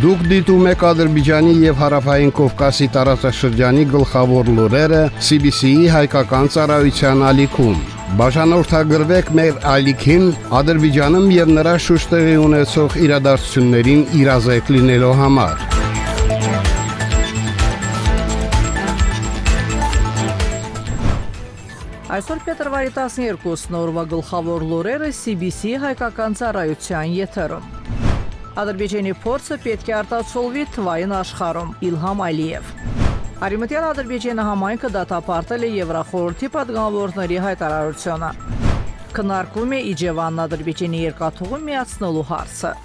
Դուք դիտում եք Ադրբեջանի եւ Հարավային Կովկասի տարածաշրջանի գլխավոր լուրերը CBC-ի հայկական ծառայության ալիքում։ Բաժանորդագրվեք մեր ալիքին Ադրբեջանում եւ նրա շուրջ տեղի ունեցող իրադարձություններին իրազեկ լինելու համար։ Այսօր փետրվարի 12-ն օրվա գլխավոր լուրերը CBC հայկական ծառայության եթերում։ Ադրբեջանի փորձը պետք է արտացոլվի թվային աշխարհում Իլհամ Ալիև։ Արևմտյան Ադրբեջանի համայնքը դատապարտել է Եվրախորհրդի պատգամավորների հայտարարությունը։ Քննարկվում է Իջևանն Ադրբեջանի երկաթուղին միացնելու հարցը։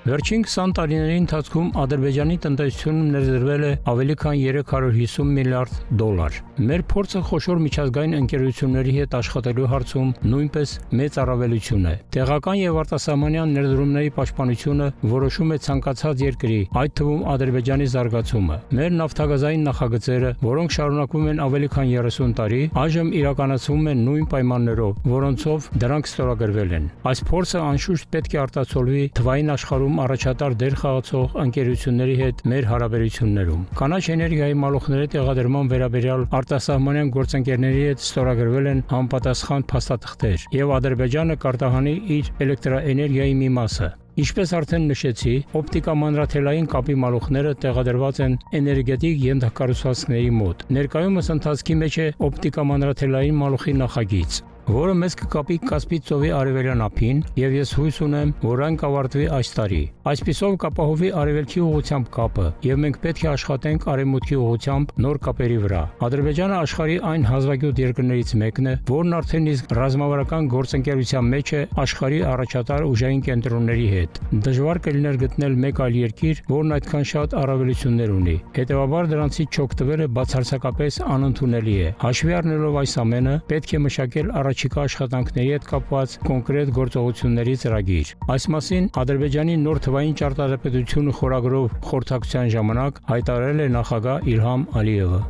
Վերջին 20 տարիների ընթացքում Ադրբեջանի տնտեսությունում ներդրվել է ավելի քան 350 միլիարդ դոլար։ Մեր փորձը խոշոր միջազգային ընկերությունների հետ աշխատելու հարցում նույնպես մեծ առավելություն է։ Տեղական եւ արտասահմանյան ներդրումների պաշտպանությունը որոշում է ցանկացած երկրի, այդ թվում Ադրբեջանի զարգացումը։ Մեր նավթագազային նախագծերը, որոնք շարունակվում են ավելի քան 30 տարի, այժմ իրականացվում են նույն պայմաններով, որոնցով դրանք ստորագրվել են։ Այս փորձը անշուշտ պետք է արտացոլվի թվային աշխարհում առաջատար դեր խաղացող ընկերությունների հետ մեր հարաբերություններում։ Կանաչ էներգիայի մալոխների տեղադրման վերաբերյալ արտասահմանյան գործընկերների հետ ստորագրվել են համապատասխան փաստաթղթեր, եւ Ադրբեջանը կարտահանի իր էլեկտրաէներգիայի մի մասը։ Ինչպես արդեն նշեցի, օպտիկամանրաթելային կապի մալոխները տեղադրված են էներգետիկ ենթակառուցվածքների մոտ։ Ներկայումս ընթացքի մեջ է օպտիկամանրաթելային մալոխի նախագիծ, որը մեզ կկապի Կասպից ծովի արևելյան ափին, եւ ես հույս ունեմ, որ այն կավարտվի այս տարի։ Այսպիսով կապահովի արևելքի ուղղությամբ կապը, եւ մենք պետք է աշխատենք արևմուտքի ուղղությամբ նոր կապերի վրա։ Ադրբեջանը աշխարհի այն հազվագյուտ երկրներից մեկն է, որն արդեն իսկ ռազմավարական գործընկերության մեջ է աշխարհի առաջատար ուժային կենտրոնների հետ։ Դժվար կլիներ գտնել մեկ այլ երկիր, որն այդքան շատ առավելություններ ունի։ Հետևաբար դրանցից չօգտվելը բացարձակապես անընդունելի է։ Հաշվի առնելով այս ամենը, պետք է մշակել առաջիկա աշխատանքների հետ կապված կոնկրետ գործողությունների ծրագիր։ Այս մասին Ադրբեջանի նոր թվային ճարտարապետությունը խորագրով խորհրդակցության ժամանակ հայտարարել է նախագահ Իլհամ Ալիևը։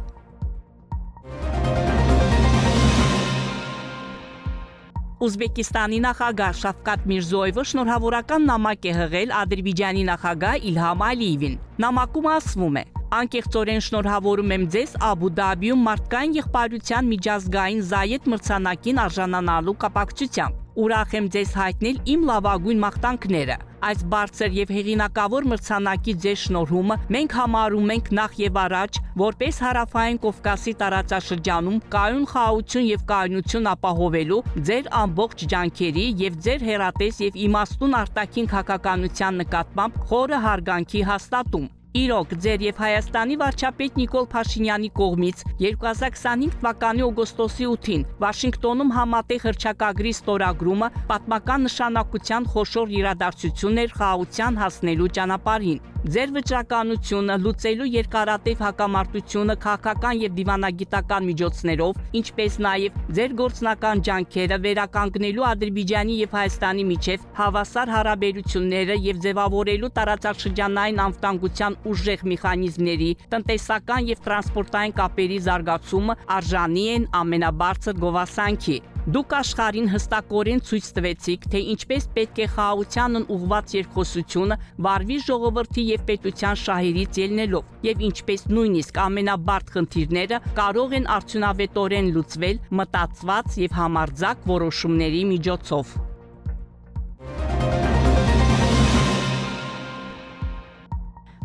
Ուզբեկիստանի նախագահ Շավկաթ Միրզոևը շնորհավորական նամակ է հղել Ադրբեջանի նախագահ Իլհամ Ալիևին։ Նամակում ասվում է. Անկեղծորեն շնորհավորում եմ ձեզ Աբու Դաբիում մարդկային եղբայրության միջազգային Զայեդ մրցանակին արժանանալու կապակցությամբ։ Ուրախ եմ ձեզ հայտնել իմ լավագույն մաղթանքները։ Այս բարձր եւ հեղինակավոր մրցանակի ձեր շնորհումը մենք համարում ենք նախ եւ առաջ որպես Հարավային Կովկասի տարածաշրջանում կայուն խաղաղություն եւ կայունություն ապահովելու ձեր ամբողջ ջանքերի եւ ձեր հերատես եւ իմաստուն արտաքին քաղաքականության նկատմամբ խորը հարգանքի հաստատում։ Իրոք, ձեր եւ Հայաստանի վարչապետ Նիկոլ Փաշինյանի կողմից 2025 թվականի օգոստոսի 8-ին Վաշինգտոնում համատեղ հռչակագրի ստորագրումը պատմական նշանակության խոշոր իրադարձություն էր խաղաղության հասնելու ճանապարհին։ Ձեր վճռականությունը լուծելու երկարատև հակամարտությունը քաղաքական եւ դիվանագիտական միջոցներով, ինչպես նաեւ ձեր գործնական ջանքերը վերականգնելու Ադրբեջանի եւ Հայաստանի միջև հավասար հարաբերությունները եւ ձևավորելու տարածաշրջանային անվտանգության ուժեղ մեխանիզմների, տնտեսական եւ տրանսպորտային կապերի զարգացումը արժանի են ամենաբարձր գովասանքի։ Դուք աշխարհին հստակորեն ցույց տվեցիք, թե ինչպես պետք է խաղաղությանն ուղղված երկխոսությունը վարվի ժողովրդի եւ պետության շահերից ելնելով, եւ ինչպես նույնիսկ ամենաբարդ խնդիրները կարող են արդյունավետորեն լուծվել մտածված եւ համարձակ որոշումների միջոցով։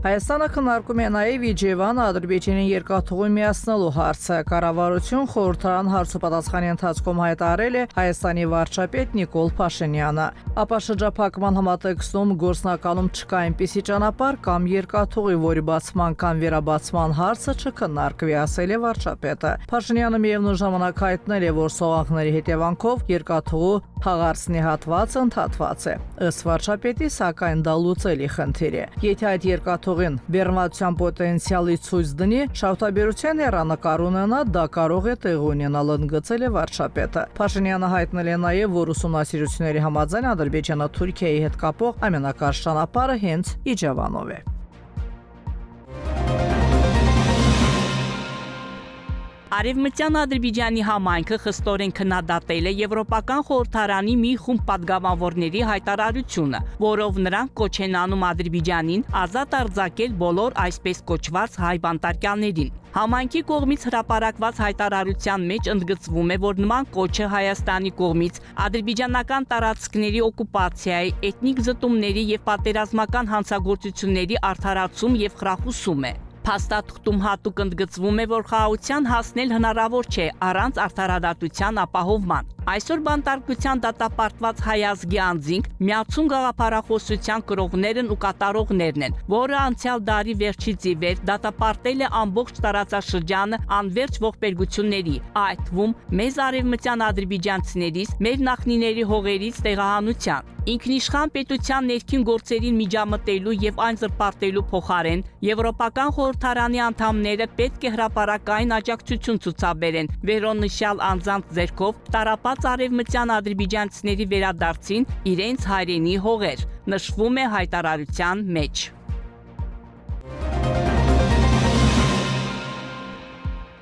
Հայաստանը քննարկում է նաև Իջևանը Ադրբեջանի երկաթուղին միացնելու հարցը։ Կառավարություն խորհրդարան հարցոպատասխանի ընթացքում հայտարարել է Հայաստանի վարչապետ Նիկոլ Փաշինյանը։ Ապա շրջափակման համատեքստում գործնականում չկա այնպիսի ճանապարհ կամ երկաթուղի, որի բացման կամ վերաբացման հարցը չքննարկվի, ասել է վարչապետը։ Փաշինյանը միևնույն ժամանակ հայտնել է, որ սողանքների հետևանքով երկաթուղու հաղարցնի հատվածը ընդհատված է։ Ըստ վարչապետի, սակայն դա լուծելի խնդիր է։ Եթե այդ երկաթուղին բեռնվածության պոտենցիալի ցույց դնի, շահութաբերության հեռանկար ունենա, դա կարող է տեղի ունենալ, ընդգծել է վարչապետը։ Փաշինյանը հայտնել է նաև, որ ուսումնասիրությունների համաձայն Ադրբեջանը Թուրքիայի հետ կապող ամենակարճ ճանապարհը հենց Իջևանով է։ Արևմտյան Ադրբեջանի համայնքը խստորեն քննադատել է Եվրոպական խորհրդարանի մի խումբ պատգամավորների հայտարարությունը, որով նրանք կոչ են անում Ադրբեջանին ազատ արձակել բոլոր այսպես կոչված հայ բանտարկյալներին։ Համայնքի կողմից հրապարակված հայտարարության մեջ ընդգծվում է, որ նման կոչը Հայաստանի կողմից ադրբեջանական տարածքների օկուպացիայի, էթնիկ զտումների եւ պատերազմական հանցագործությունների արդարացում եւ խրախուսում է։ Փաստաթղթում հատուկ ընդգծվում է, որ խաղաղության հասնել հնարավոր չէ առանց արդարադատության ապահովման։ Այսօր բանտարկության դատապարտված հայ ազգի անձինք միացուն գաղափարախոսության կրողներն ու կատարողներն են, որը անցյալ դարի վերջից ի վեր դատապարտել է ամբողջ տարածաշրջանը անվերջ ողբերգությունների, այդ թվում մեզ արևմտյան ադրբեջանցիներից, մեր նախնիների հողերից տեղահանության։ Ինքնիշխան պետության ներքին գործերին միջամտելու եւ այն զրպարտելու փոխարեն Եվրոպական խորհրդարանի անդամները պետք է հրապարակային աջակցություն ցուցաբերեն վերոնշյալ անձանց ձեռքով տարապած արևմտյան ադրբեջանցիների վերադարձին իրենց հայրենի հողեր, նշվում է հայտարարության մեջ։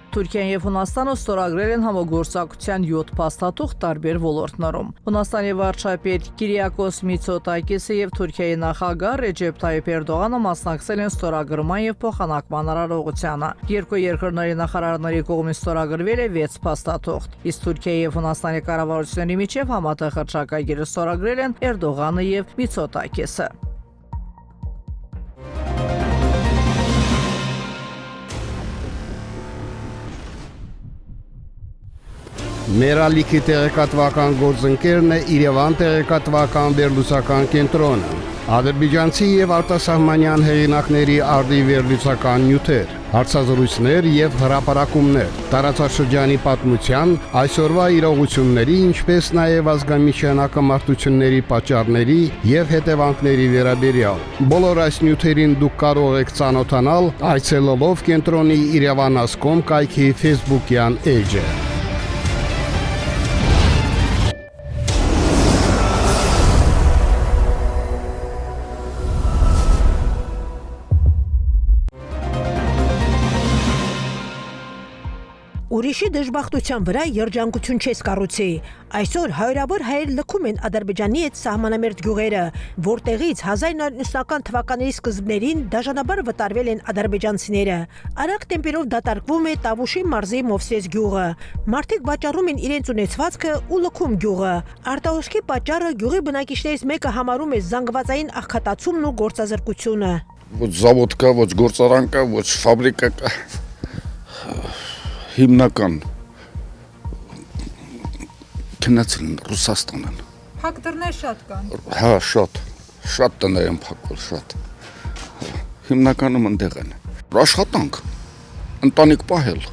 Թուրքիան եւ Հունաստանը ստորագրել են համագործակցության 7 փաստաթուղթ տարբեր ոլորտներում։ Հունաստանի վարչապետ Կիրիակոս Միցոտակիսը եւ Թուրքիայի նախագահ Ռեջեփ Թայիփ Էրդողանը մասնակցել են ստորագրման եւ փոխանակման արարողությանը։ Երկու երկրների նախարարների կողմից ստորագրվել է 6 փաստաթուղթ, իսկ Թուրքիայի եւ Հունաստանի կառավարությունների միջև համատեղ հռչակագիրը ստորագրել են Էրդողանը եւ Միցոտակիսը։ Մեր ալիքի տեղեկատվական գործընկերն է Երևան տեղեկատվական վերլուծական կենտրոնը։ Ադրբեջանցի եւ արտասահմանյան հեղինակների արդի վերլուծական նյութեր, հարցազրույցներ եւ հրապարակումներ, տարածաշրջանի պատմության, այսօրվա իրողությունների, ինչպես նաեւ ազգամիջյան ակամարտությունների պատճառների եւ հետևանքների վերաբերյալ։ Բոլոր այս նյութերին դուք կարող եք ծանոթանալ այցելելով կենտրոնի Երևան.com կայքի Facebook-յան էջը։ Ուրիշի դժբախտության վրա երջանկություն չես կառուցի։ Այսօր հարյուրավոր հայեր լքում են Ադրբեջանի հետ սահմանամերձ գյուղերը, որտեղից 1990-ական թվականների սկզբներին դաժանաբար վտարվել են ադրբեջանցիները։ Արագ տեմպերով դատարկվում է Տավուշի մարզի Մովսես գյուղը։ Մարդիկ վաճառում են իրենց ունեցվածքը ու լքում գյուղը։ Արտահոսքի պատճառը գյուղի բնակիչներից մեկը համարում է զանգվածային աղքատացումն ու գործազրկությունը։ Ոչ завод կա, ոչ գործարան կա, ոչ ֆաբրիկա կա։ Հիմնական քննեցին Ռուսաստանն։ Փակ դռներ շատ կան։ Հա, շատ տներ են փակվել, շատ։ Հիմնականում ընդեղ են։ Աշխատանք, ընտանիք պահել։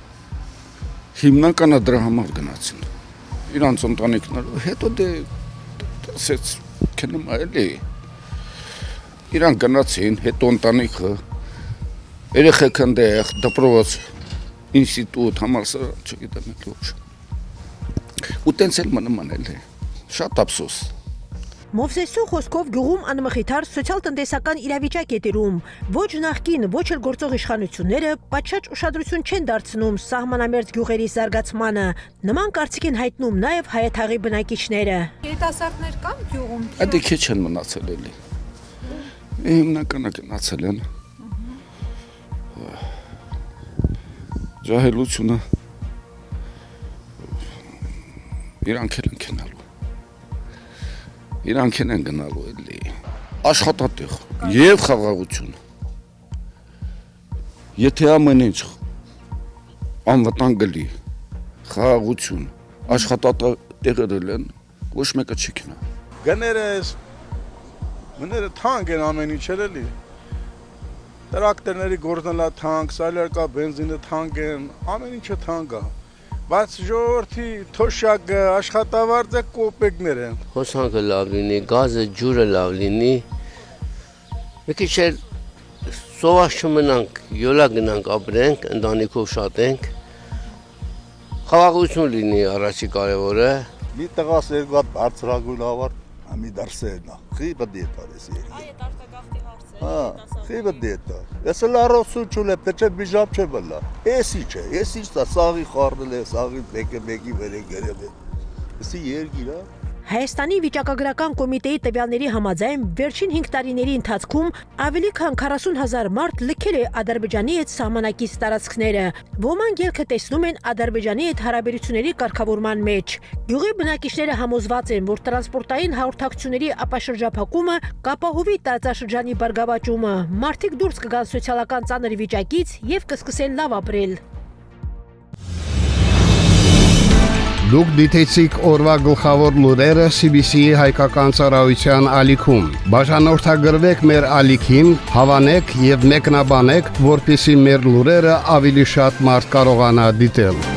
Հիմնականը դրա համար գնացին։ Իրանց ընտանիքները, հետո դե ասեց քնում էլի։ Իրան գնացին, հետո ընտանիքը երեխեք ընդեղ դպրոց ինստիտուտ, համալսարան, չգիտեմ եք ոչ։ Ու տենց էլ մնում էլ է, շատ ափսոս։ Մովսեսու խոսքով գյուղում անմխիթար սոցիալ-տնտեսական իրավիճակ է տիրում, ոչ նախկին, ոչ էլ գործող իշխանությունները պատշաճ ուշադրություն չեն դարձնում սահմանամերձ գյուղերի զարգացմանը, նման կարծիք են հայտնում նաև հայաթաղի բնակիչները։ Երիտասարդներ կան գյուղում։ Այդ քիչ են մնացել էլի։ Հիմնականը գնացել են։ Ջահելությունը իրանք են գնալու։ Իրանք են գնալու էլի։ Աշխատատեղ եւ խաղաղություն։ Եթե ամեն ինչ անվտանգ գլի, խաղաղություն, աշխատատեղեր են, ոչ մեկը չի գնա։ Գները թանկ են ամեն ինչ էլի։ Տրակտորների գործնելա թանկ, սալերկա բենզինը թանկ են, ամեն ինչը թանկ է։ Բայց ժողովրդի թոշակը, աշխատավարձը կոպեկներ են։ Հոսանքը լավ լինի, գազը, ջուրը լավ լինի։ Մի քիչ էլ սոված չմնանք, յոլա գնանք ապրենք, ընտանիքով շատենք։ Խաղաղություն լինի առաջի կարևորը։ Մի տղաս երկու հատ բարձրագույն ավար, մի դարսերնա։ Խի բդի է տարես երկի։ Այդ արտագաղթի հարցը Խիվը դետա։ Ես էլ առոսու չուլ է, պետք է բիժապ չէ բլա։ Էսի չէ, էսի չտա, սաղի խարնել է, սաղի մեկի վեր է գերել է։ Էսի երգիր, հա։ Հայաստանի վիճակագրական կոմիտեի տվյալների համաձայն վերջին 5 տարիների ընթացքում ավելի քան 40,000 մարդ լքել է Ադրբեջանի հետ սահմանակից տարածքները։ Ոմանք ելքը տեսնում են Ադրբեջանի հետ հարաբերությունների կարգավորման մեջ։ Գյուղի բնակիչները համոզված են, որ տրանսպորտային հաղորդակցությունների ապաշրջափակումը կապահովի տարածաշրջանի բարգավաճումը։ Մարդիկ դուրս կգան սոցիալական ծանր վիճակից եւ կսկսեն լավ ապրել։ Դուք դիտեցիք օրվա գլխավոր լուրերը CBC-ի հայկական ծառայության ալիքում։ Բաժանորդագրվեք մեր ալիքին, հավանեք եւ մեկնաբանեք, որպեսզի մեր լուրերը ավելի շատ մարդ կարողանա դիտել։